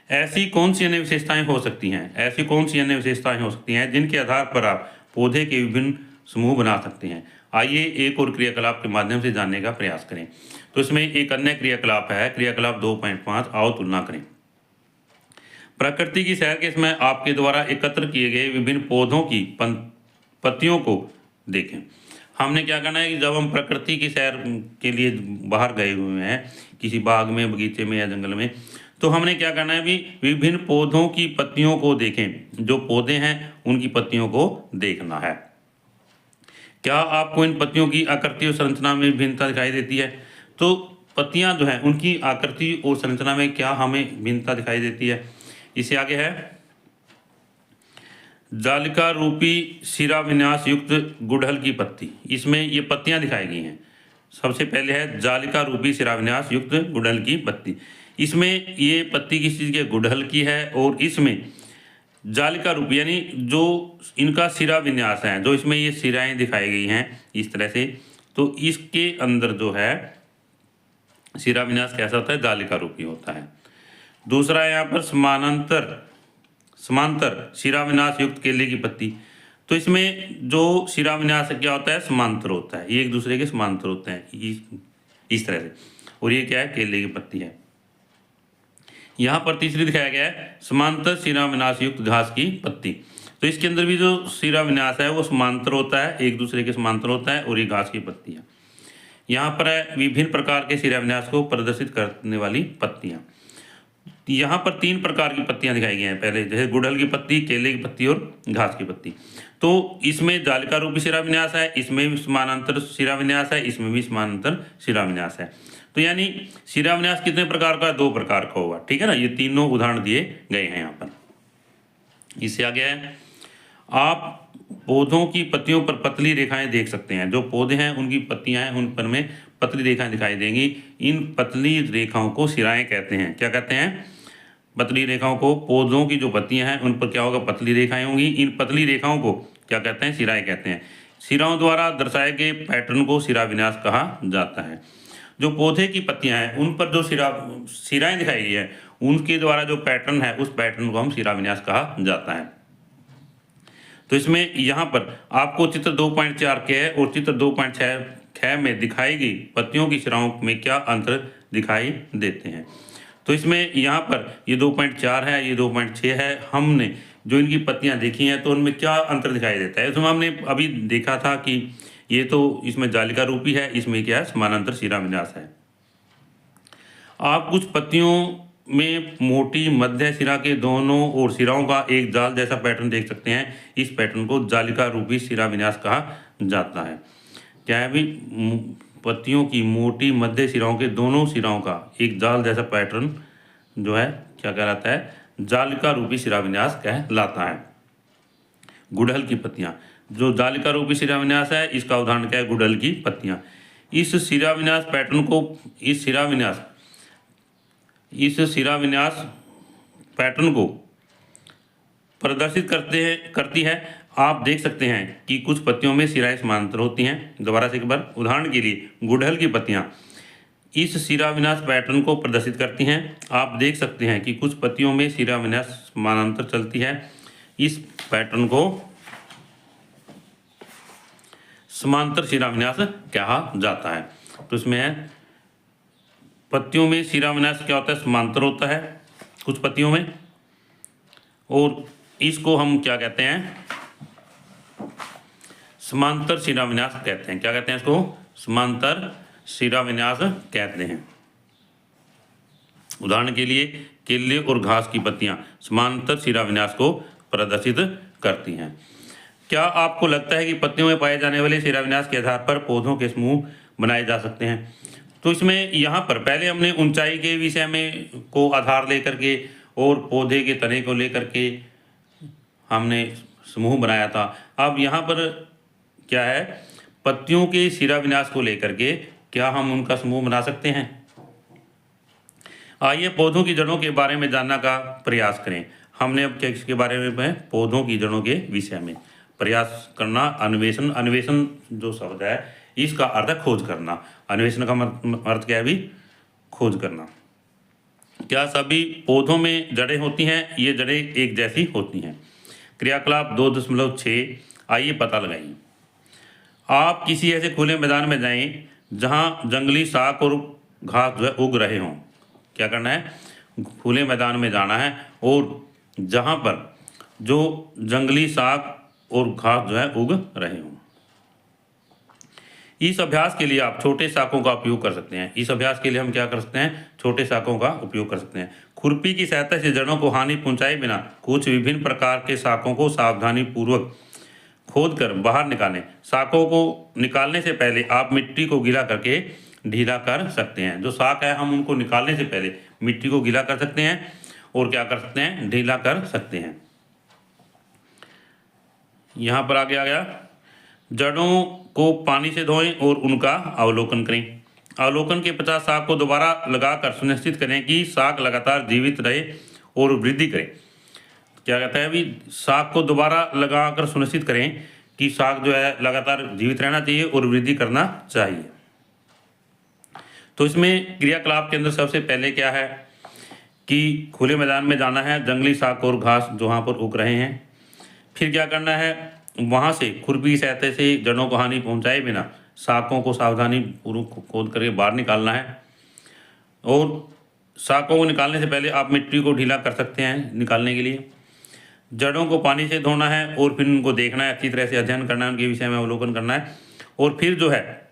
ऐसी कौन सी अन्य विशेषताएं हो सकती हैं? ऐसी कौन सी अन्य विशेषताएं हो सकती हैं जिनके आधार पर आप पौधे के विभिन्न समूह बना सकते हैं? आइए एक और क्रियाकलाप के माध्यम से जानने का प्रयास करें। तो इसमें एक अन्य क्रियाकलाप है, क्रियाकलाप 2.5, आओ तुलना करें। प्रकृति की सैर के समय आपके द्वारा एकत्र किए गए विभिन्न पौधों की पत्तियों को देखें। हमने क्या करना है कि जब हम प्रकृति की सैर के लिए बाहर गए हुए हैं, किसी बाग में, बगीचे में या जंगल में, तो हमने क्या करना है भी विभिन्न पौधों की पत्तियों को देखें। जो पौधे हैं उनकी पत्तियों को देखना है। क्या आपको इन पत्तियों की आकृति और संरचना में भिन्नता दिखाई देती है? तो पत्तियां जो हैं उनकी आकृति और संरचना में क्या हमें भिन्नता दिखाई देती है? इससे आगे है जालिका रूपी शिरा विन्यास युक्त गुड़हल की पत्ती। इसमें ये पत्तियां दिखाई गई हैं। सबसे पहले है जालिका रूपी शिरा विन्यास युक्त गुड़हल की पत्ती। इसमें ये पत्ती किस चीज़ की? गुड़हल की है। और इसमें जालिका रूपी यानी जो इनका शिरा विन्यास है, जो इसमें ये शिराएं दिखाई गई हैं इस तरह से, तो इसके अंदर जो है शिरा विन्यास कैसा होता है? जालिका रूपी होता है। दूसरा है यहाँ पर समांतर शिरा विन्यास युक्त केले की पत्ती। तो इसमें जो शिरा विन्यास क्या होता है? समांतर होता है, ये एक दूसरे के समांतर होते हैं इस तरह से। और ये क्या है? केले की पत्ती है। यहाँ पर तीसरी दिखाया गया है समांतर शिरा विन्यास युक्त घास की पत्ती। तो इसके अंदर भी जो शिरा विन्यास है वो समांतर होता है, एक दूसरे के समांतर होता है, और ये घास की पत्ती है। यहाँ पर है विभिन्न प्रकार के शिरा विन्यास को प्रदर्शित करने वाली पत्तियाँ। यहाँ पर 3 प्रकार की पत्तियाँ दिखाई गई हैं। पहले जैसे गुड़हल की पत्ती, केले की पत्ती और घास की पत्ती। तो इसमें जालिका रूपी शिरा विन्यास है, इसमें भी समानांतर शिरा विन्यास है, इसमें भी समानांतर शिरा विन्यास है। तो यानी शिरा विन्यास कितने प्रकार का? 2 प्रकार का होगा। ठीक है ना? ये तीनों उदाहरण दिए गए हैं यहाँ पर। इससे आगे है आप पौधों की पत्तियों पर पतली रेखाएं देख सकते हैं। जो पौधे हैं उनकी पत्तियां हैं, उन पर में पतली रेखाएं दिखाई देंगी। इन पतली रेखाओं को शिराएं कहते हैं। क्या कहते हैं? पतली रेखाओं को। पौधों की जो पत्तियां हैं उन पर क्या होगा? पतली रेखाएं होंगी। इन पतली रेखाओं को क्या कहते हैं? शिराएं कहते हैं। शिराओं द्वारा दर्शाए गए पैटर्न को शिरा विन्यास कहा जाता है। जो पौधे की पत्तियां हैं उन पर जो शिराएं दिखाई गई है, उनके द्वारा जो पैटर्न है उस पैटर्न को हम शिरा विन्यास कहा जाता है। तो इसमें यहाँ पर आपको चित्र 2.4 के और चित्र 2.6 में दिखाई गई पत्तियों की शिराओं में क्या अंतर दिखाई देते हैं? तो इसमें यहाँ पर ये 2.4 है, ये 2.6 है। हमने जो इनकी पत्तियाँ देखी हैं तो उनमें क्या अंतर दिखाई देता है? इसमें हमने अभी देखा था कि ये तो इसमें जालिका रूपी है, इसमें क्या है? समानांतर शिरा विन्यास है। आप कुछ पत्तियों में मोटी मध्य शिरा के दोनों ओर शिराओं का एक जाल जैसा पैटर्न देख सकते हैं। इस पैटर्न को जालिका रूपी शिरा विन्यास कहा जाता है। क्या है भी? पत्तियों की मोटी मध्य शिराओं के दोनों शिराओं का एक जाल जैसा पैटर्न जो है क्या कहलाता है? जालिका रूपी शिरा विन्यास कहलाता है। गुड़हल की पत्तियां, जो जालिका रूपी शिरा विन्यास है इसका उदाहरण क्या है? गुड़हल की पत्तियां। इस शिरा विन्यास पैटर्न को इस शिरा विन्यास पैटर्न को प्रदर्शित करती है। आप देख सकते हैं कि कुछ पत्तियों में शिराएं समांतर होती हैं। दोबारा से एक बार, उदाहरण के लिए गुड़हल की पत्तियां इस शिरा विन्यास पैटर्न को प्रदर्शित करती हैं। आप देख सकते हैं कि कुछ पत्तियों में शिरा विन्यास समानांतर चलती है। इस पैटर्न को समांतर शिरा विन्यास कहा जाता है। तो इसमें है पत्तियों में शिरा विन्यास क्या होता है? समांतर होता है कुछ पत्तियों में, और इसको हम क्या कहते हैं? समांतर शिरा विन्यास कहते हैं। क्या कहते हैं इसको? समांतर शिरा विन्यास कहते हैं। उदाहरण के लिए केले और घास की पत्तियां समांतर शिरा विन्यास को प्रदर्शित करती हैं। क्या आपको लगता है कि पत्तियों में पाए जाने वाले शिरा विन्यास के आधार पर पौधों के समूह बनाए जा सकते हैं? तो इसमें यहाँ पर पहले हमने ऊंचाई के विषय में को आधार लेकर के और पौधे के तने को लेकर के हमने समूह बनाया था। अब यहाँ पर क्या है, पत्तियों के शिराविन्यास को लेकर के क्या हम उनका समूह बना सकते हैं? आइए पौधों की जड़ों के बारे में जानने का प्रयास करें। हमने अब क्या इसके बारे में पौधों की जड़ों के विषय में प्रयास करना। अन्वेषण, अन्वेषण जो शब्द है इसका अर्थ है खोज करना। अन्वेषण का अर्थ क्या है भी? खोज करना। क्या सभी पौधों में जड़ें होती हैं? ये जड़ें एक जैसी होती हैं। क्रियाकलाप 2.6 आइए पता लगाइए। आप किसी ऐसे खुले मैदान में जाएं जहां जंगली शाक और घास जो है उग रहे हों। क्या करना है? खुले मैदान में जाना है और जहां पर जो जंगली शाक और घास जो है उग रहे हों। इस अभ्यास के लिए आप छोटे शाकों का उपयोग कर सकते हैं। इस अभ्यास के लिए हम क्या कर सकते हैं? छोटे शाकों का उपयोग कर सकते हैं। खुरपी की सहायता से जड़ों को हानि पहुंचाए बिना कुछ विभिन्न प्रकार के शाकों को सावधानी पूर्वक खोद कर बाहर निकालें। शाकों को निकालने से पहले आप मिट्टी को गीला करके ढीला कर सकते हैं। जो शाक है हम उनको निकालने से पहले मिट्टी को गीला कर सकते हैं और क्या कर सकते हैं? ढीला कर सकते हैं। यहाँ पर आगे आ गया, जड़ों को पानी से धोएं और उनका अवलोकन करें। अवलोकन के पश्चात शाक को दोबारा लगाकर सुनिश्चित करें कि शाक लगातार जीवित रहे और वृद्धि करे। क्या कहता है अभी? शाक को दोबारा लगाकर सुनिश्चित करें कि शाक जो है लगातार जीवित रहना चाहिए और वृद्धि करना चाहिए। तो इसमें क्रियाकलाप के अंदर सबसे पहले क्या है कि खुले मैदान में जाना है, जंगली शाक और घास जो वहाँ पर उग रहे हैं। फिर क्या करना है? वहाँ से खुरपी की सहायता से जड़ों को हानि पहुँचाए बिना शाकों को सावधानी पूर्वक खोद करके बाहर निकालना है। और शाकों को निकालने से पहले आप मिट्टी को ढीला कर सकते हैं निकालने के लिए। जड़ों को पानी से धोना है और फिर उनको देखना है, अच्छी तरह से अध्ययन करना है, उनके विषय में अवलोकन करना है और फिर जो है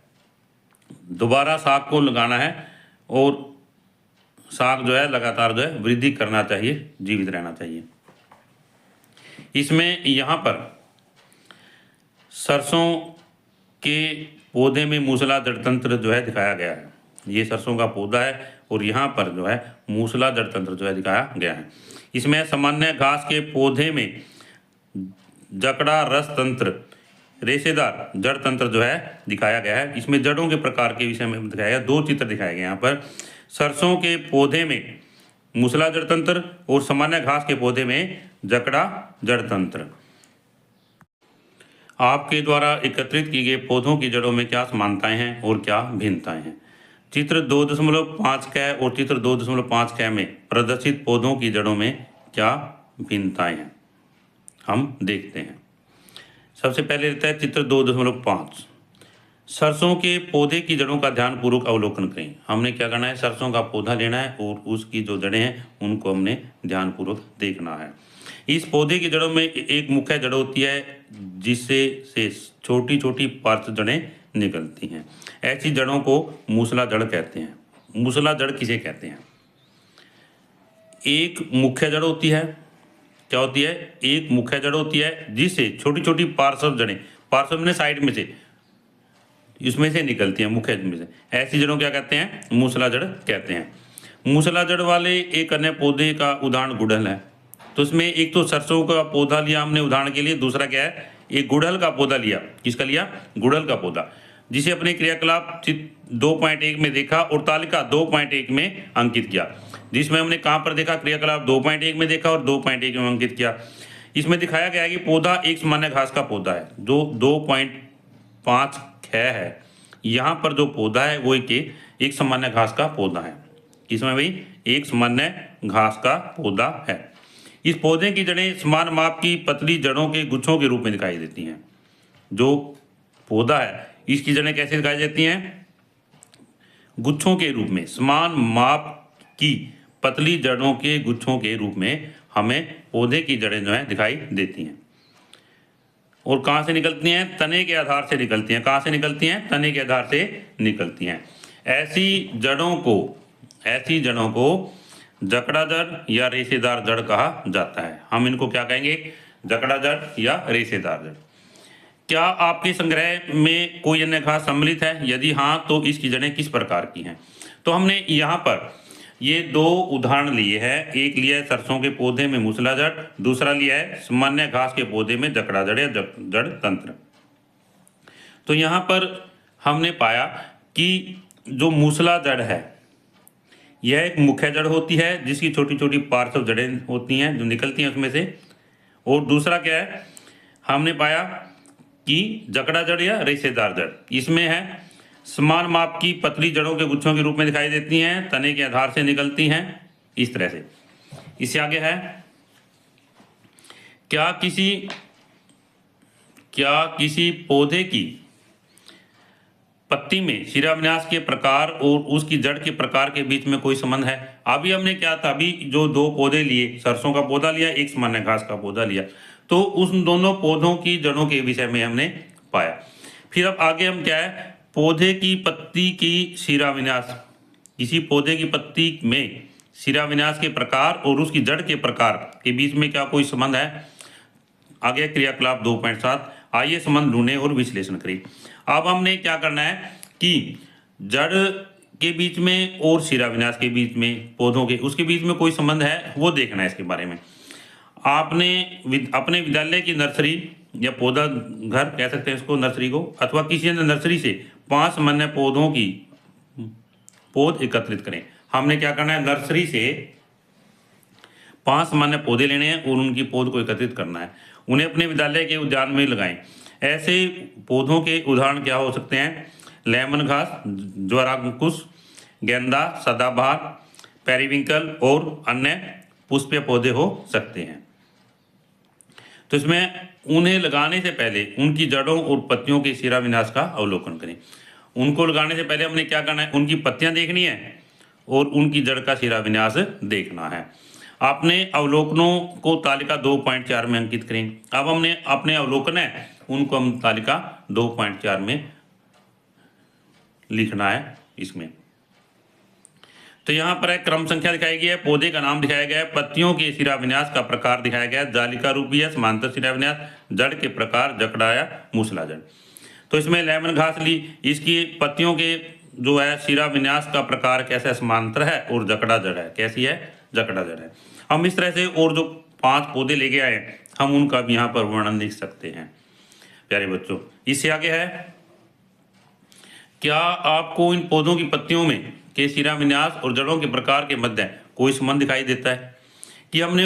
दोबारा शाक को लगाना है और शाक जो है लगातार जो है वृद्धि करना चाहिए, जीवित रहना चाहिए। इसमें यहाँ पर सरसों के पौधे में मूसला जड़ तंत्र जो है दिखाया गया है। ये सरसों का पौधा है और यहाँ पर जो है मूसला जड़ तंत्र जो है दिखाया गया है। इसमें सामान्य घास के पौधे में जकड़ा रस तंत्र, रेशेदार जड़ तंत्र जो है दिखाया गया है। इसमें जड़ों के प्रकार के विषय में दिखाया गया। 2 चित्र दिखाए गए यहाँ पर। सरसों के पौधे में मूसला जड़ तंत्र और सामान्य घास के पौधे में जकड़ा जड़ तंत्र। आपके द्वारा एकत्रित की गए पौधों की जड़ों में क्या समानताएं हैं और क्या भिन्नताएं हैं? चित्र 2.5 क और चित्र 2.5 क में प्रदर्शित पौधों की जड़ों में क्या भिन्नताएं हैं हम देखते हैं। सबसे पहले रहता है चित्र 2.5। सरसों के पौधे की जड़ों का ध्यानपूर्वक अवलोकन करें। हमने क्या करना है? सरसों का पौधा लेना है और उसकी जो जड़ें हैं उनको हमने ध्यानपूर्वक देखना है। इस पौधे की जड़ों में एक मुख्य जड़ होती है जिससे से छोटी छोटी पार्श्व जड़ें निकलती हैं। ऐसी जड़ों को मूसला जड़ कहते हैं। मूसला जड़ किसे कहते हैं? एक मुख्य जड़ होती है। क्या होती है? एक मुख्य जड़ होती है जिससे छोटी छोटी पार्श्व जड़ें, पार्श्व में साइड में से, इसमें से निकलती हैं, मुख्य में से। ऐसी जड़ों क्या कहते हैं? मूसला जड़ कहते हैं। मूसला जड़ वाले एक अन्य पौधे का उदाहरण गुड़हल है। तो इसमें एक तो सरसों का पौधा लिया हमने उदाहरण के लिए, दूसरा क्या है? एक गुड़हल का पौधा लिया। किसका लिया? गुड़हल का पौधा, जिसे अपने क्रियाकलाप 2.1 में देखा और तालिका 2.1 में अंकित किया। जिसमें हमने कहाँ पर देखा? क्रियाकलाप 2.1 में देखा और 2.1 में अंकित किया। इसमें दिखाया गया है कि पौधा एक सामान्य घास का पौधा है जो 2.5 है। यहाँ पर जो पौधा है वो एक सामान्य घास का पौधा है। इसमें भाई एक सामान्य घास का पौधा है। इस पौधे की जड़ें समान माप की पतली जड़ों के गुच्छों के रूप में दिखाई देती हैं। जो पौधा है इसकी जड़ें कैसे दिखाई देती हैं? गुच्छों के रूप में, समान माप की पतली जड़ों के गुच्छों के रूप में हमें पौधे की जड़ें जो है दिखाई देती हैं। और कहाँ से निकलती हैं? तने के आधार से निकलती हैं। कहाँ से निकलती हैं? तने के आधार से निकलती हैं। ऐसी जड़ों को जकड़ा जड़ या रेशेदार जड़ कहा जाता है। हम इनको क्या कहेंगे? जकड़ा जड़ या रेशेदार जड़। क्या आपके संग्रह में कोई अन्य घास सम्मिलित है? यदि हाँ तो इसकी जड़ें किस प्रकार की हैं? तो हमने यहाँ पर ये दो उदाहरण लिए हैं, एक लिया है सरसों के पौधे में मूसलाजड़, दूसरा लिया है सामान्य घास के पौधे में जकड़ा जड़ या जड़ तंत्र। तो यहाँ पर हमने पाया कि जो मूसलाजड़ है यह एक मुख्य जड़ होती है जिसकी छोटी छोटी पार्श्व जड़ें होती हैं जो निकलती हैं उसमें से। और दूसरा क्या है, हमने पाया कि जकड़ा जड़ या रेशेदार जड़, इसमें है समान माप की पतली जड़ों के गुच्छों के रूप में दिखाई देती हैं, तने के आधार से निकलती हैं इस तरह से। इससे आगे है, क्या किसी पौधे की पत्ती में शिराविन्यास के प्रकार और उसकी जड़ के प्रकार के बीच में कोई संबंध है? अभी हमने क्या था, अभी जो दो पौधे लिए, सरसों का पौधा लिया, एक सामान्य घास का पौधा लिया, तो उन दोनों पौधों की जड़ों के विषय में हमने पाया। फिर अब आगे हम क्या है, पौधे की पत्ती की शिराविन्यास, किसी पौधे की पत्ती में शिराविन्यास के प्रकार और उसकी जड़ के प्रकार के बीच में क्या कोई संबंध है? आगे क्रियाकलाप 2.7, आइए संबंध ढूंढें और विश्लेषण करें। अब हमने क्या करना है कि जड़ के बीच में और शिराविन्यास के बीच में, पौधों के उसके बीच में कोई संबंध है वो देखना है। इसके बारे में आपने अपने विद्यालय की नर्सरी या पौधा घर कह सकते हैं इसको, नर्सरी को, अथवा किसी अन्य नर्सरी से 5 सामान्य पौधों की पौध एकत्रित करें। हमने क्या करना है, नर्सरी से 5 सामान्य पौधे लेने हैं और उनकी पौध को एकत्रित करना है, उन्हें अपने विद्यालय के उद्यान में लगाएं। ऐसे पौधों के उदाहरण क्या हो सकते हैं? लेमन घास, ज्वाराकुश, गेंदा, सदाबहार, पेरिविंकल और अन्य पुष्पीय पौधे हो सकते हैं। तो इसमें उन्हें लगाने से पहले उनकी जड़ों और पत्तियों के शिराविन्यास का अवलोकन करें। उनको लगाने से पहले हमने क्या करना है, उनकी पत्तियां देखनी है और उनकी जड़ का शिराविन्यास देखना है। आपने अवलोकनों को तालिका 2.4 में अंकित करें। अब हमने अपने अवलोकन है उनको हम तालिका 2.4 में लिखना है इसमें। तो यहाँ पर एक क्रम संख्या दिखाई गई है, पौधे का नाम दिखाया गया है, पत्तियों के शिराविन्यास का प्रकार दिखाया गया है, जालिका रूपी है, समांतर शिराविन्यास, जड़ के प्रकार जकड़ा या मूसलाजड़। तो इसमें लेमन घास ली, इसकी पत्तियों के जो है शिराविन्यास का प्रकार कैसा, समांतर है और जकड़ा जड़ है, कैसी है, जकड़ा जड़ है। हम इस तरह से और जो 5 पौधे लेके आए हम उनका भी यहाँ पर वर्णन लिख सकते हैं प्यारे बच्चों। इससे आगे है, क्या आपको इन पौधों की पत्तियों में के शिराविन्यास और जड़ों के प्रकार के मध्य कोई संबंध दिखाई देता है? कि हमने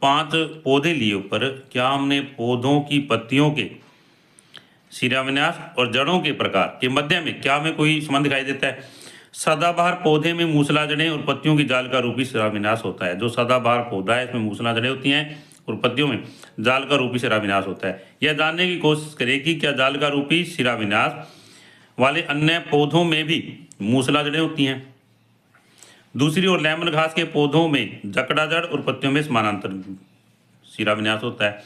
5 पौधे लिए ऊपर, क्या हमने पौधों की पत्तियों के शिराविन्यास और जड़ों के प्रकार के मध्य में क्या हमें कोई संबंध दिखाई देता है? सदाबहार पौधे में मूसलाजड़ें और पत्तियों की जाल का रूपी शिराविन्यास होता है। जो सदाबहार पौधा है इसमें मूसलाजड़ें होती हैं और पत्तियों में जाल का रूपी शिराविन्यास होता है। यह जानने की कोशिश करें कि क्या जाल का रूपी शिराविन्यास वाले अन्य पौधों में भी मूसलाजड़ें होती हैं। दूसरी ओर लेमन घास के पौधों में जकड़ा जड़ और पत्तियों में समानांतर शिराविन्यास होता है।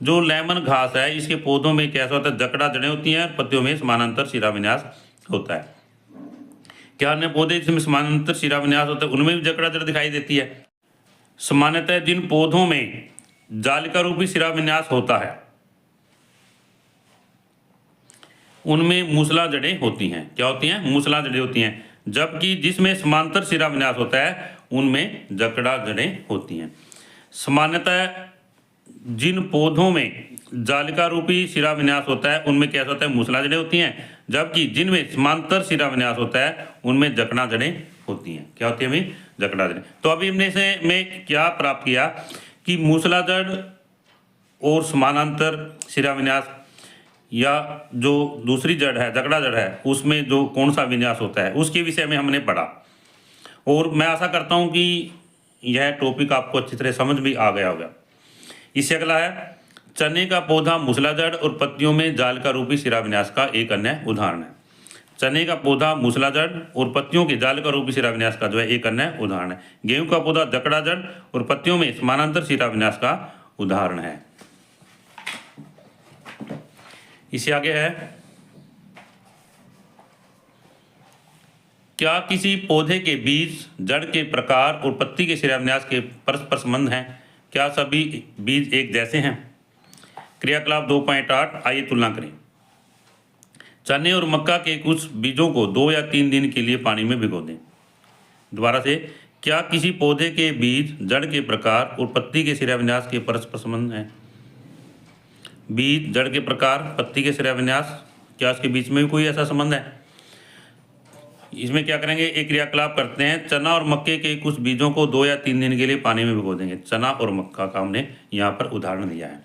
जो लेमन घास है इसके पौधों में कैसा होता है, जकड़ा जड़ें होती हैं, पत्तियों में समानांतर शिराविन्यास होता है। क्या अन्य पौधे जिसमें समानांतर शिराविन्यास होता है उनमें भी जकड़ा जड़ दिखाई देती है? सामान्यतः जिन पौधों में जालिका रूपी शिराविन्यास होता है उनमें मूसलाजड़ें होती हैं। क्या होती हैं? मूसलाजड़ें होती हैं। जबकि जिसमें समांतर शिराविन्यास होता है उनमें जकड़ा जड़ें होती हैं। सामान्यतः जिन पौधों में जालिका रूपी शिराविन्यास होता है उनमें क्या होता है, मूसलाजड़ें होती हैं। जबकि जिनमें समांतर शिराविन्यास होता है उनमें जकड़ा जड़ें होती हैं। क्या होती है अभी? जकड़ा जड़ें। तो अभी हमने से में क्या प्राप्त किया कि मूसलाजड़ और समानांतर शिराविन्यास या जो दूसरी जड़ है, जकड़ा जड़ है, उसमें जो कौन सा विन्यास होता है उसके विषय में हमने पढ़ा। और मैं आशा करता हूँ कि यह टॉपिक आपको अच्छी तरह समझ भी आ गया होगा। इससे अगला है, चने का पौधा मूसलाजड़ और पत्तियों में जाल का रूपी शिराविन्यास का एक अन्य उदाहरण है। चने का पौधा मूसलाजड़ और पत्तियों के जाल का रूपी शिराविन्यास का जो है एक अन्य उदाहरण है। गेहूं का पौधा जकड़ा जड़ और पत्तियों में समानांतर शिराविन्यास का उदाहरण है। इससे आगे है, क्या किसी पौधे के बीज, जड़ के प्रकार और पत्ती के शिराविन्यास के परस्पर संबंध हैं? क्या सभी बीज एक जैसे हैं? क्रियाकलाप 2.8, आइए तुलना करें। चने और मक्का के कुछ बीजों को 2 या 3 दिन के लिए पानी में भिगो दें। दोबारा से, क्या किसी पौधे के बीज, जड़ के प्रकार और पत्ती के शिराविन्यास के परस्पर संबंध है? बीज, जड़ के प्रकार, पत्ती के शिराविन्यास, क्या उसके बीच में भी कोई ऐसा संबंध है? इसमें क्या करेंगे, एक क्रियाकलाप करते हैं। चना और मक्के के कुछ बीजों को 2 या 3 दिन के लिए पानी में भिगो देंगे। चना और मक्का का हमने यहाँ पर उदाहरण दिया है।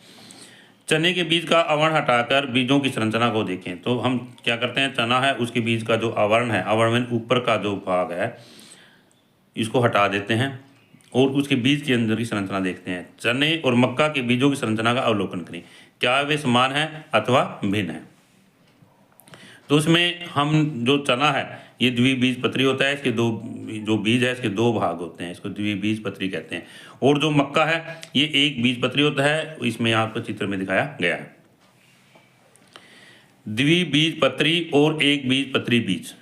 चने के बीज का आवरण हटाकर बीजों की संरचना को देखें। तो हम क्या करते हैं, चना है उसके बीज का जो आवरण है, आवरण में ऊपर का जो भाग है इसको हटा देते हैं और उसके बीज के अंदर की संरचना देखते हैं। चने और मक्का के बीजों की संरचना का अवलोकन करें, क्या वे समान है अथवा भिन्न है। तो उसमें हम जो चना है ये द्विबीजपत्री होता है, इसके दो जो बीज है इसके 2 भाग होते हैं, इसको द्विबीजपत्री कहते हैं। और जो मक्का है ये एक बीजपत्री होता है, इसमें यहाँ पर चित्र में दिखाया गया है। द्विबीजपत्री और एक बीजपत्री बीज,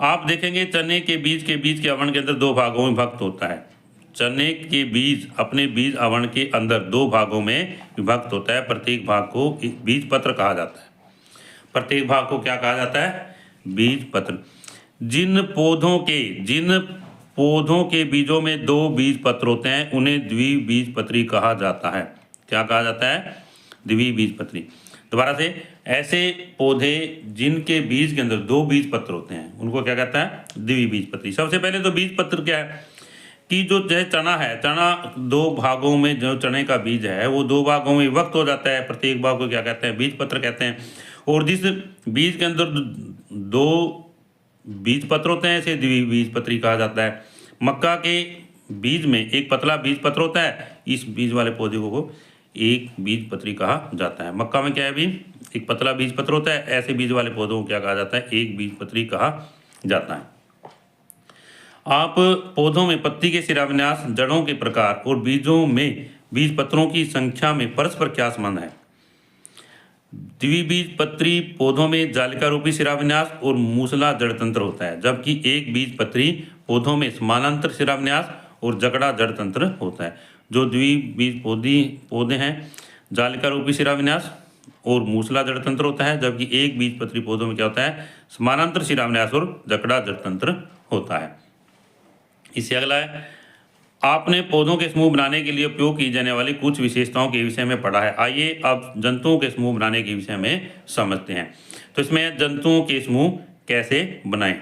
आप देखेंगे चने के बीज के आवरण के अंदर 2 भागों में विभक्त होता है। चने के बीज अपने बीज आवरण के अंदर 2 भागों में विभक्त होता है। प्रत्येक भाग को बीजपत्र कहा जाता है। प्रत्येक भाग को क्या कहा जाता है, बीजपत्र। जिन पौधों के बीजों में 2 बीजपत्र होते हैं उन्हें द्विबीजपत्री कहा जाता है। क्या कहा जाता है, द्विबीजपत्री। दोबारा से, ऐसे पौधे जिनके बीज के अंदर 2 बीजपत्र होते हैं उनको क्या कहता है, द्विबीजपत्री। सबसे पहले तो बीजपत्र क्या है कि जो चना है, चना 2 भागों में, जो चने का बीज है वो 2 भागों में विभक्त हो जाता है। प्रत्येक भाग को क्या कहते हैं, बीजपत्र कहते हैं। और जिस बीज के अंदर 2 बीजपत्र होते हैं इसे द्विबीजपत्री कहा जाता है। मक्का के बीज में एक पतला बीजपत्र होता है, इस बीज वाले पौधे को एक बीजपत्री कहा जाता है। मक्का में क्या है भी, एक पतला बीजपत्र होता है, ऐसे बीज वाले पौधों को क्या कहा जाता है, एक बीजपत्री कहा जाता है। आप पौधों में पत्ती के शिराविन्यास, जड़ों के प्रकार और बीजों में बीजपत्रों की संख्या में परस्पर क्या संबंध है? द्विबीजपत्री पौधों में जालिका रूपी शिराविन्यास और मूसला जड़तंत्र होता है, जबकि एक बीजपत्री पौधों में समानांतर शिराविन्यास और जकड़ा जड़तंत्र होता है। जो द्विबीज पौधे हैं जालिका रूपी शिराविन्यास और मूसला जड़तंत्र होता है, जबकि एक बीजपत्री पौधों में क्या होता है, समानांतर शिराविन्यास और जकड़ा जड़तंत्र होता है। इससे अगला है, आपने पौधों के समूह बनाने के लिए उपयोग की जाने वाली कुछ विशेषताओं के विषय में पढ़ा है। आइए अब जंतुओं के समूह बनाने के विषय में समझते हैं। तो इसमें जंतुओं के समूह कैसे बनाएं।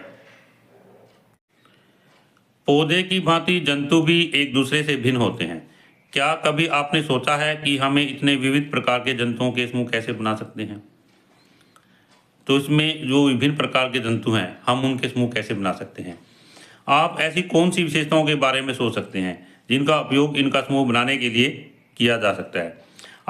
पौधे की भांति जंतु भी एक दूसरे से भिन्न होते हैं। क्या कभी आपने सोचा है कि हमें इतने विविध प्रकार के जंतुओं के समूह कैसे बना सकते हैं? तो इसमें जो विभिन्न प्रकार के जंतु हैं हम उनके समूह कैसे बना सकते हैं। आप ऐसी कौन सी विशेषताओं के बारे में सोच सकते हैं जिनका उपयोग इनका समूह बनाने के लिए किया जा सकता है।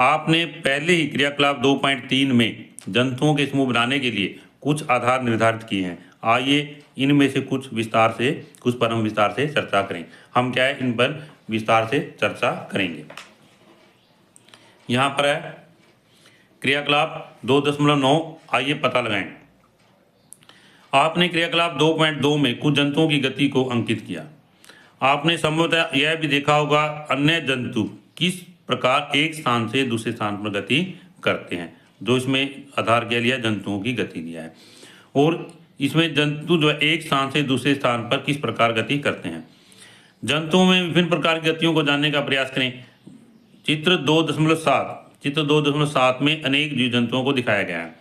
आपने पहले ही क्रियाकलाप 2.3 में जंतुओं के समूह बनाने के लिए कुछ आधार निर्धारित किए हैं। आइए इनमें से कुछ पर हम विस्तार से चर्चा करें। हम क्या है, इन पर विस्तार से चर्चा करेंगे। यहाँ पर है क्रियाकलाप 2.9, आइए पता लगाएं। आपने क्रियाकलाप 2.2 में कुछ जंतुओं की गति को अंकित किया। आपने संभवतः यह भी देखा होगा अन्य जंतु किस प्रकार एक स्थान से दूसरे स्थान पर गति करते हैं। जो इसमें आधार क्या लिया, जंतुओं की गति लिया है। और इसमें जंतु जो है एक स्थान से दूसरे स्थान पर किस प्रकार गति करते हैं। जंतुओं में विभिन्न प्रकार की गतियों को जानने का प्रयास करें। चित्र 2.7 में अनेक जीव जंतुओं को दिखाया गया है।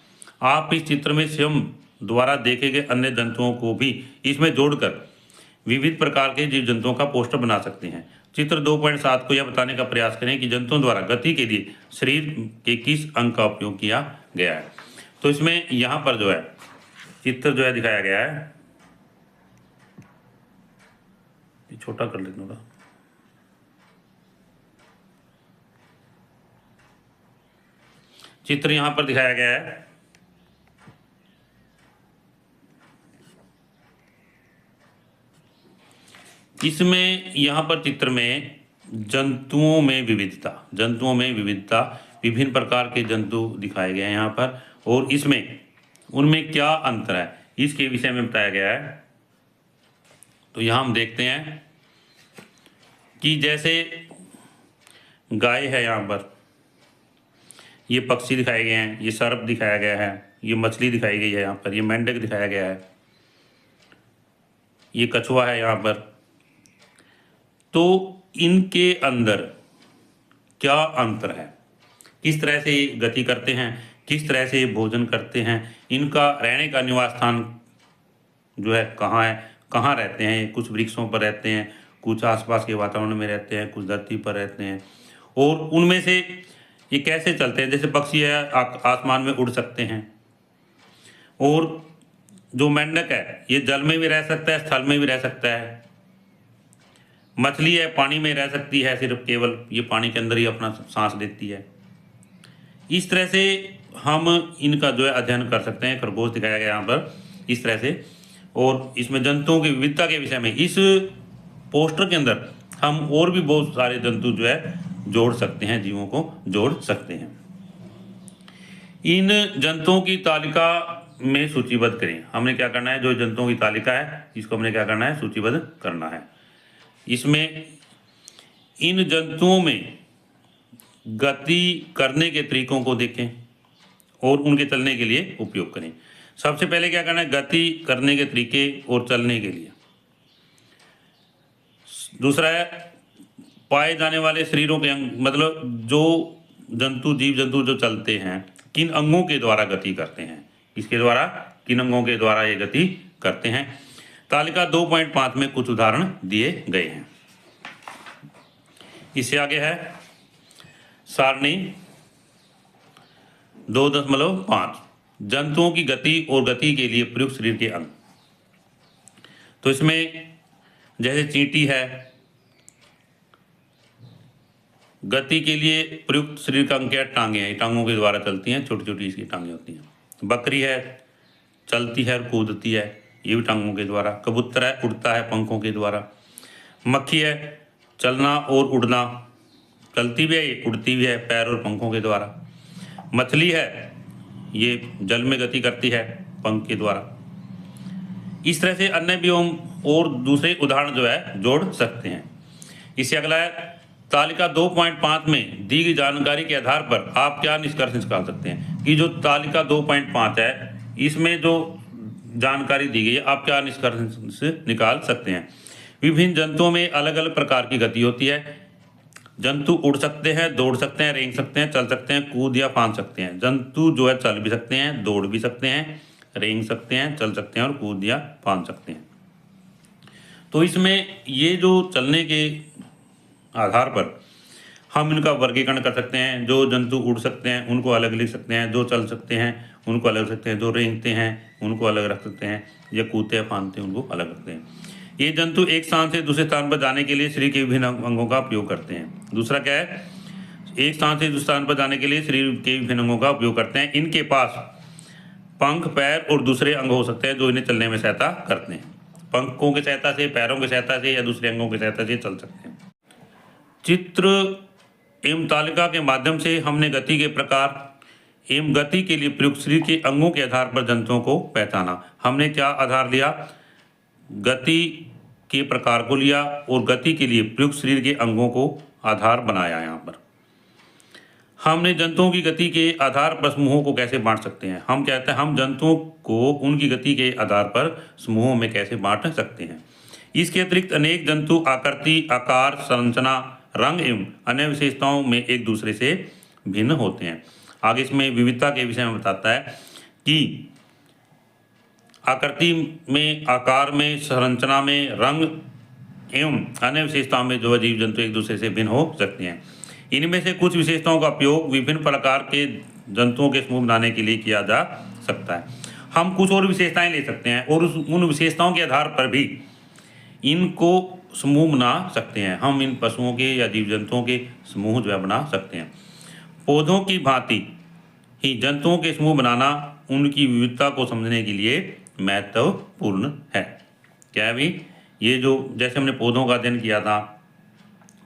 आप इस चित्र में स्वयं द्वारा देखे गए अन्य जंतुओं को भी इसमें जोड़कर विविध प्रकार के जीव जंतुओं का पोस्टर बना सकते हैं। चित्र 2.7 को यह बताने का प्रयास करें कि जंतुओं द्वारा गति के लिए शरीर के किस अंग का उपयोग किया गया है। तो इसमें यहाँ पर जो है चित्र जो है दिखाया गया है, छोटा कर लेते थोड़ा। चित्र यहाँ पर दिखाया गया है। इसमें यहाँ पर चित्र में जंतुओं में विविधता विभिन्न प्रकार के जंतु दिखाए गए हैं यहाँ पर, और इसमें उनमें क्या अंतर है इसके विषय में बताया गया है। तो यहाँ हम देखते हैं कि जैसे गाय है, यहाँ पर ये पक्षी दिखाए गए हैं, ये सर्प दिखाया गया है, ये मछली दिखाई गई है, यहाँ पर ये मेंढक दिखाया गया है, ये कछुआ है यहाँ पर, तो इनके अंदर क्या अंतर है, किस तरह से गति करते हैं, किस तरह से भोजन करते हैं, इनका रहने का निवास स्थान जो है, कहाँ रहते हैं। कुछ वृक्षों पर रहते हैं, कुछ आसपास के वातावरण में रहते हैं, कुछ धरती पर रहते हैं। और उनमें से ये कैसे चलते हैं, जैसे पक्षी है आसमान में उड़ सकते हैं, और जो मेंढक है ये जल में भी रह सकता है, स्थल में भी रह सकता है। मछली है पानी में रह सकती है, सिर्फ केवल ये पानी के अंदर ही अपना सांस लेती है। इस तरह से हम इनका जो है अध्ययन कर सकते हैं। खरगोश दिखाया गया यहाँ पर इस तरह से। और इसमें जंतुओं की विविधता के विषय में इस पोस्टर के अंदर हम और भी बहुत सारे जंतु जो है जोड़ सकते हैं, जीवों को जोड़ सकते हैं। इन जंतुओं की तालिका में सूचीबद्ध करें। हमने क्या करना है, जो जंतुओं की तालिका है इसको हमने क्या करना है, सूचीबद्ध करना है। इसमें इन जंतुओं में गति करने के तरीकों को देखें और उनके चलने के लिए उपयोग करें। सबसे पहले क्या करना है, गति करने के तरीके और चलने के लिए। दूसरा है पाए जाने वाले शरीरों के अंग, मतलब जो जीव जंतु जो चलते हैं किन अंगों के द्वारा गति करते हैं, इसके द्वारा किन अंगों के द्वारा ये गति करते हैं। तालिका 2.5 में कुछ उदाहरण दिए गए हैं। इससे आगे है सारणी 2.5 जंतुओं की गति और गति के लिए प्रयुक्त शरीर के अंग। तो इसमें जैसे चींटी है, गति के लिए प्रयुक्त शरीर का अंग क्या, टांगे हैं, टांगों के द्वारा चलती हैं, छोटी छोटी इसकी टांगे होती हैं। बकरी है चलती है और कूदती है, ये भी टांगों के द्वारा। कबूतर है उड़ता है पंखों के द्वारा। मक्खी है चलना और उड़ना, चलती भी है ये, उड़ती भी है पैर और पंखों के द्वारा। मछली है ये जल में गति करती है पंख के द्वारा। इस तरह से अन्य भी हम और दूसरे उदाहरण जो है जोड़ सकते हैं। इससे अगला है तालिका 2.5 में दी गई जानकारी के आधार पर आप क्या निष्कर्ष निकाल सकते हैं। कि जो तालिका 2.5 है इसमें जो जानकारी दी गई है आप क्या निष्कर्ष निकाल सकते हैं। विभिन्न जंतुओं में अलग अलग प्रकार की गति होती है। जंतु उड़ सकते हैं, दौड़ सकते हैं, रेंग सकते हैं, चल सकते हैं, कूद या फांद सकते हैं। जंतु जो है चल भी सकते हैं, दौड़ भी सकते हैं, रेंग सकते हैं, चल सकते हैं और कूद या फांद सकते हैं। तो इसमें ये जो चलने के आधार पर हम इनका वर्गीकरण कर सकते हैं। जो जंतु उड़ सकते हैं उनको अलग लिख सकते हैं, जो चल सकते हैं उनको अलग रख सकते हैं, जो रेंगते हैं उनको अलग रख सकते हैं, या कूदते हैं फांदते हैं उनको अलग रखते हैं। ये जंतु एक स्थान से दूसरे स्थान पर जाने के लिए शरीर के विभिन्न अंगों का उपयोग करते हैं। दूसरा क्या है, एक स्थान से दूसरे स्थान पर जाने के लिए शरीर के विभिन्न अंगों का उपयोग करते हैं। इनके पास पंख, पैर और दूसरे अंग हो सकते हैं जो इन्हें चलने में सहायता करते हैं। पंखों की सहायता से, पैरों की सहायता से या दूसरे अंगों की सहायता से चल सकते हैं। चित्र एवं तालिका के माध्यम से हमने गति के प्रकार एवं गति के लिए प्रयुक्त शरीर के अंगों के आधार पर जंतुओं को पहचाना। हमने क्या आधार लिया, गति के प्रकार को लिया और गति के लिए प्रयुक्त शरीर के अंगों को आधार बनाया। यहाँ पर हमने जंतुओं की गति के आधार पर समूहों को कैसे बांट सकते हैं। हम कहते हैं हम जंतुओं को उनकी गति के आधार पर समूहों में कैसे बांट सकते हैं। इसके अतिरिक्त अनेक जंतु आकृति, आकार, संरचना, रंग एवं अन्य विशेषताओं में एक दूसरे से भिन्न होते हैं। आगे इसमें विविधता के विषय में बताता है कि आकृति में, आकार में, संरचना में, रंग एवं अन्य विशेषताओं में जो जीव जंतु एक दूसरे से भिन्न हो सकते हैं। इनमें से कुछ विशेषताओं का उपयोग विभिन्न प्रकार के जंतुओं के समूह बनाने के लिए किया जा सकता है। हम कुछ और विशेषताएं ले सकते हैं और उन विशेषताओं के आधार पर भी इनको समूह बना सकते हैं। हम इन पशुओं के या जीव जंतुओं के समूह जो है बना सकते हैं। पौधों की भांति ही जंतुओं के समूह बनाना उनकी विविधता को समझने के लिए महत्वपूर्ण है। क्या है भी, ये जो जैसे हमने पौधों का अध्ययन किया था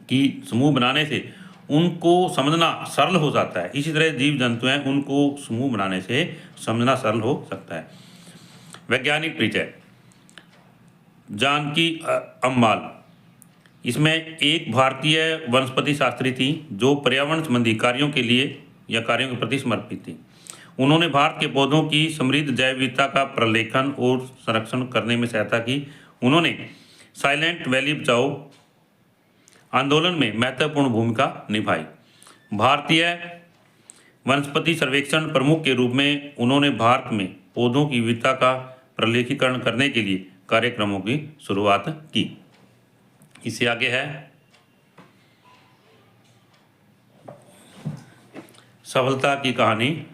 कि समूह बनाने से उनको समझना सरल हो जाता है, इसी तरह जीव जंतु हैं उनको समूह बनाने से समझना सरल हो सकता है। वैज्ञानिक परिचय। जानकी अम्माल, इसमें एक भारतीय वनस्पति शास्त्री थी जो पर्यावरण संबंधी कार्यों के लिए या कार्यों के प्रति समर्पित थी। उन्होंने भारत के पौधों की समृद्ध जैव विविधता का प्रलेखन और संरक्षण करने में सहायता की। उन्होंने साइलेंट वैली बचाओ आंदोलन में महत्वपूर्ण भूमिका निभाई। भारतीय वनस्पति सर्वेक्षण प्रमुख के रूप में उन्होंने भारत में पौधों की विविधता का प्रलेखीकरण करने के लिए कार्यक्रमों की शुरुआत की। इससे आगे है सफलता की कहानी,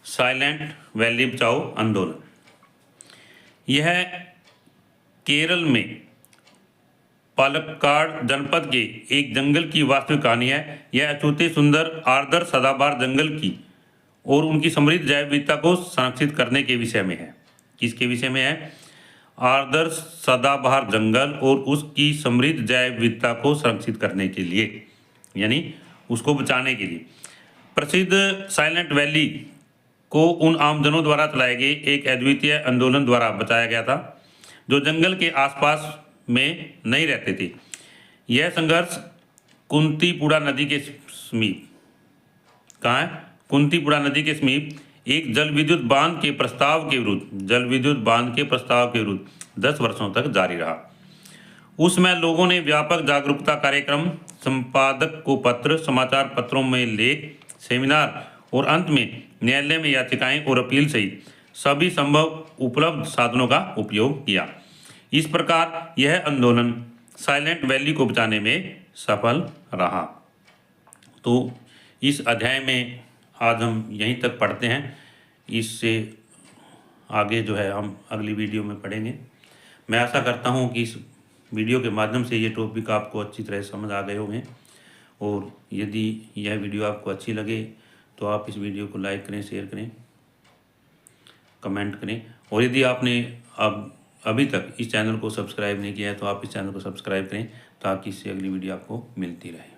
साइलेंट वैली बचाओ आंदोलन। यह केरल में पालक्काड जनपद के एक जंगल की वास्तविक कहानी है। यह अछूते सुंदर आर्द्र सदाबहार जंगल की और उनकी समृद्ध जैव विविधता को संरक्षित करने के विषय में है। किसके विषय में है? आर्द्र सदाबहार जंगल और उसकी समृद्ध जैव विविधता को संरक्षित करने के लिए, यानी उसको बचाने के लिए। प्रसिद्ध साइलेंट वैली को उन आमजनों द्वारा चलाए गए एक अद्वितीय आंदोलन द्वारा बचाया गया था जो जंगल के आसपास में नहीं रहते थे। यह संघर्ष कुंतीपुड़ा नदी के समीप, कहाँ है? कुंतीपुड़ा नदी के समीप एक जल विद्युत बांध के प्रस्ताव के विरुद्ध 10 वर्षों तक जारी रहा। उसमें लोगों ने व्यापक जागरूकता कार्यक्रम, संपादक को पत्र, समाचार पत्रों में लेख, सेमिनार और अंत में न्यायालय में याचिकाएं और अपील सहित सभी संभव उपलब्ध साधनों का उपयोग किया। इस प्रकार यह आंदोलन साइलेंट वैली को बचाने में सफल रहा। तो इस अध्याय में आज हम यहीं तक पढ़ते हैं। इससे आगे जो है हम अगली वीडियो में पढ़ेंगे। मैं आशा करता हूँ कि इस वीडियो के माध्यम से ये टॉपिक आपको अच्छी तरह समझ आ गए होंगे, और यदि यह वीडियो आपको अच्छी लगे तो आप इस वीडियो को लाइक करें, शेयर करें, कमेंट करें, और यदि आपने अभी तक इस चैनल को सब्सक्राइब नहीं किया है तो आप इस चैनल को सब्सक्राइब करें ताकि इससे अगली वीडियो आपको मिलती रहे।